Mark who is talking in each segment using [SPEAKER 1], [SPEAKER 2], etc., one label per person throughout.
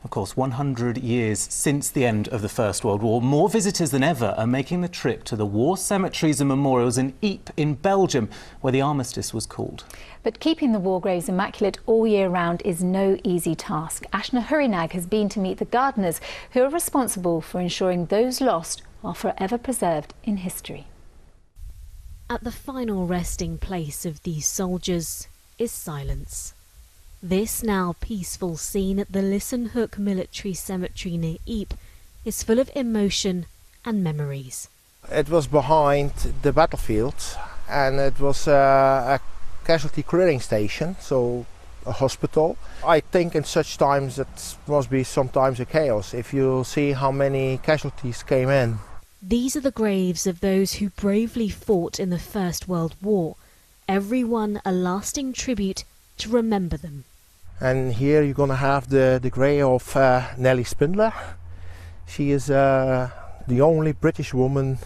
[SPEAKER 1] Of course, 100 years since the end of the First World War, more visitors than ever are making the trip to the war cemeteries and memorials in Ypres in Belgium, where the Armistice was called.
[SPEAKER 2] But keeping the war graves immaculate all year round is no easy task. Ashna Hurynag has been to meet the gardeners who are responsible for ensuring those lost are forever preserved in history.
[SPEAKER 3] At the final resting place of these soldiers is silence. This now peaceful scene at the Lissenhoek military cemetery near Ypres is full of emotion and memories.
[SPEAKER 4] It was behind the battlefield and it was a casualty clearing station, so a hospital. I think in such times it must be sometimes a chaos if you see how many casualties came in.
[SPEAKER 3] These are the graves of those who bravely fought in the First World War, everyone a lasting tribute to remember them.
[SPEAKER 4] And here you're going to have the grave of Nelly Spindler. She is the only British woman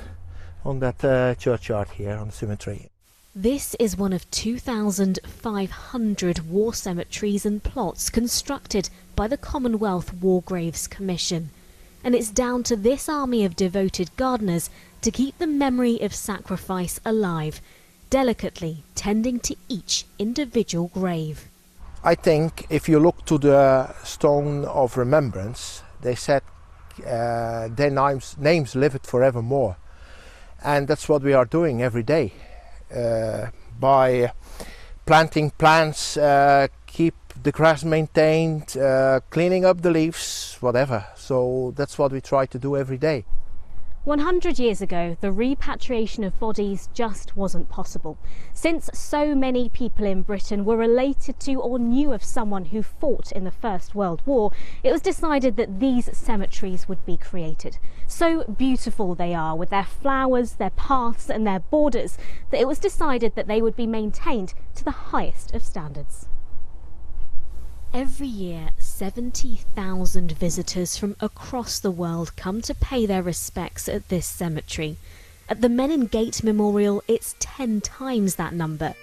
[SPEAKER 4] on that churchyard here on the cemetery.
[SPEAKER 3] This is one of 2,500 war cemeteries and plots constructed by the Commonwealth War Graves Commission. And it's down to this army of devoted gardeners to keep the memory of sacrifice alive, delicately tending to each individual grave.
[SPEAKER 4] I think if you look to the stone of remembrance, they said their names live it forevermore. And that's what we are doing every day. By planting plants, keep the grass maintained, cleaning up the leaves, whatever. So that's what we try to do every day.
[SPEAKER 3] 100 years ago, the repatriation of bodies just wasn't possible. Since so many people in Britain were related to or knew of someone who fought in the First World War, it was decided that these cemeteries would be created. So beautiful they are, with their flowers, their paths and their borders, that it was decided that they would be maintained to the highest of standards. Every year, 70,000 visitors from across the world come to pay their respects at this cemetery. At the Men in Gate Memorial, it's 10 times that number.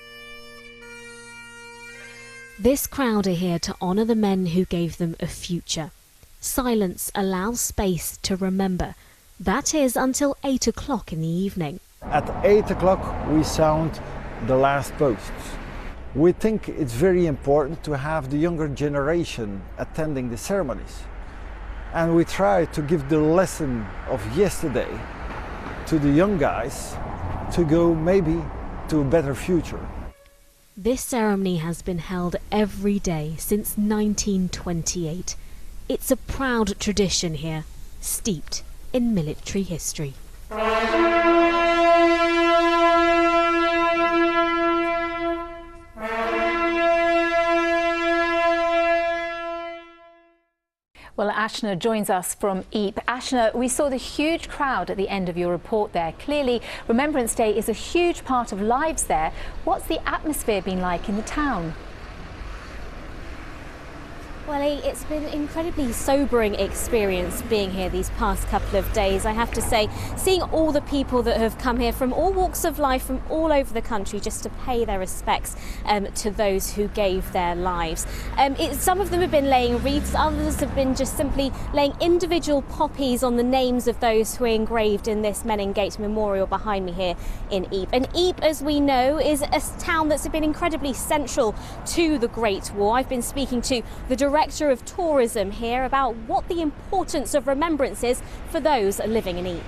[SPEAKER 3] This crowd are here to honour the men who gave them a future. Silence allows space to remember. That is until 8 o'clock in the evening.
[SPEAKER 5] At 8 o'clock we sound the last posts. We think it's very important to have the younger generation attending the ceremonies. And we try to give the lesson of yesterday to the young guys to go maybe to a better future.
[SPEAKER 3] This ceremony has been held every day since 1928. It's a proud tradition here, steeped in military history.
[SPEAKER 2] Well, Ashna joins us from Ypres. Ashna, we saw the huge crowd at the end of your report there. Clearly, Remembrance Day is a huge part of lives there. What's the atmosphere been like in the town?
[SPEAKER 6] Well, it's been an incredibly sobering experience being here these past couple of days. I have to say, seeing all the people that have come here from all walks of life, from all over the country, just to pay their respects to those who gave their lives. Some of them have been laying wreaths, others have been just simply laying individual poppies on the names of those who are engraved in this Men in Gate Memorial behind me here in Ypres. And Ypres, as we know, is a town that's been incredibly central to the Great War. I've been speaking to the Director of Tourism here about what the importance of remembrance is for those living in Ypres.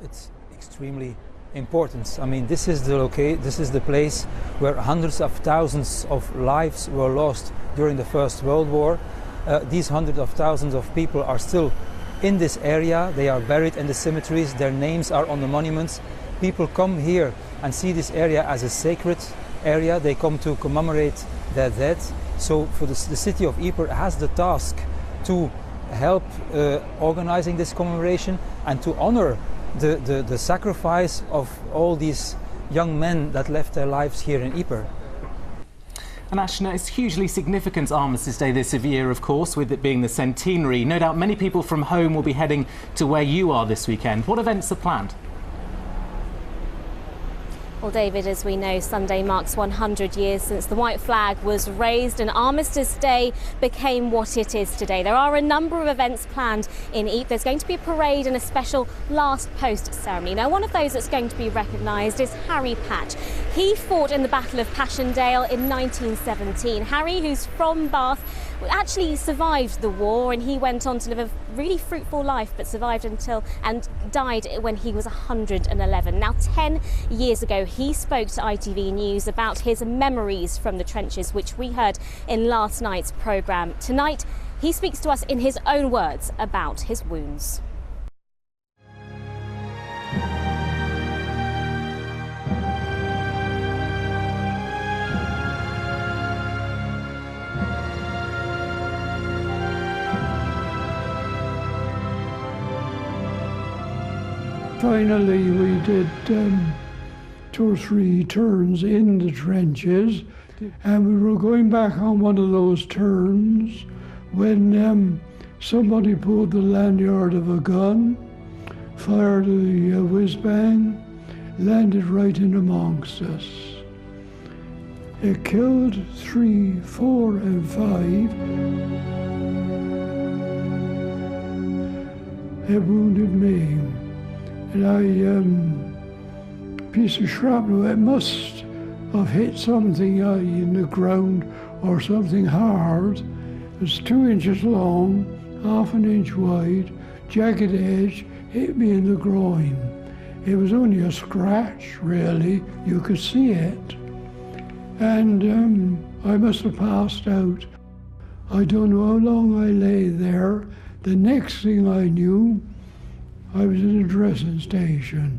[SPEAKER 7] It's extremely important. I mean, this is the place where hundreds of thousands of lives were lost during the First World War. These hundreds of thousands of people are still in this area. They are buried in the cemeteries. Their names are on the monuments. People come here and see this area as a sacred area. They come to commemorate their dead. So for the city of Ypres has the task to help organizing this commemoration and to honor the sacrifice of all these young men that left their lives here in Ypres.
[SPEAKER 1] And Ashna, it's hugely significant Armistice Day this year, of course, with it being the centenary. No doubt many people from home will be heading to where you are this weekend. What events are planned?
[SPEAKER 6] Well, David, as we know, Sunday marks 100 years since the white flag was raised and Armistice Day became what it is today. There are a number of events planned in Ypres. There's going to be a parade and a special last post ceremony. Now, one of those that's going to be recognised is Harry Patch. He fought in the Battle of Passchendaele in 1917. Harry, who's from Bath, actually survived the war, and he went on to live a really fruitful life, but survived until and died when he was 111. Now, 10 years ago, he spoke to ITV News about his memories from the trenches, which we heard in last night's programme. Tonight, he speaks to us in his own words about his wounds.
[SPEAKER 8] Finally, we did 2 or 3 turns in the trenches, and we were going back on one of those turns when somebody pulled the lanyard of a gun, fired a whiz-bang, landed right in amongst us. It killed 3, 4, and 5. It wounded me. And piece of shrapnel, it must have hit something in the ground or something hard. It was 2 inches long, ½ an inch wide, jagged edge, hit me in the groin. It was only a scratch, really, you could see it. And I must have passed out. I don't know how long I lay there. The next thing I knew, I was in a dressing station.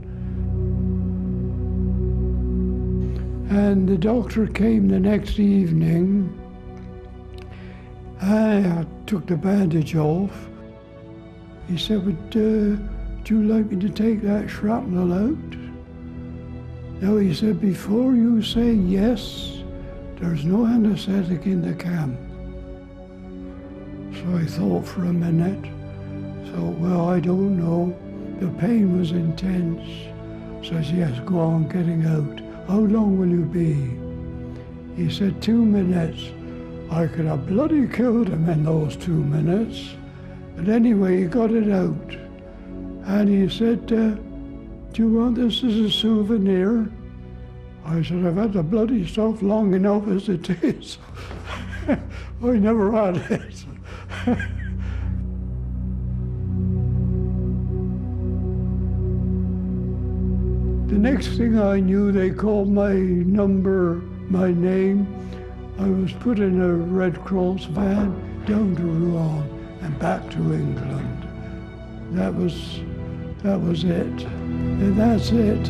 [SPEAKER 8] And the doctor came the next evening. I took the bandage off. He said, would you like me to take that shrapnel out? No, he said, before you say yes, there's no anesthetic in the camp. So I thought for a minute. So, well, I don't know. The pain was intense. Says, yes, go on getting out. How long will you be? He said 2 minutes. I could have bloody killed him in those 2 minutes. But anyway, he got it out. And he said, do you want this as a souvenir? I said, I've had the bloody stuff long enough as it is. I never had it. The next thing I knew, they called my number, my name. I was put in a Red Cross van down to Rouen and back to England. That was it. And that's it.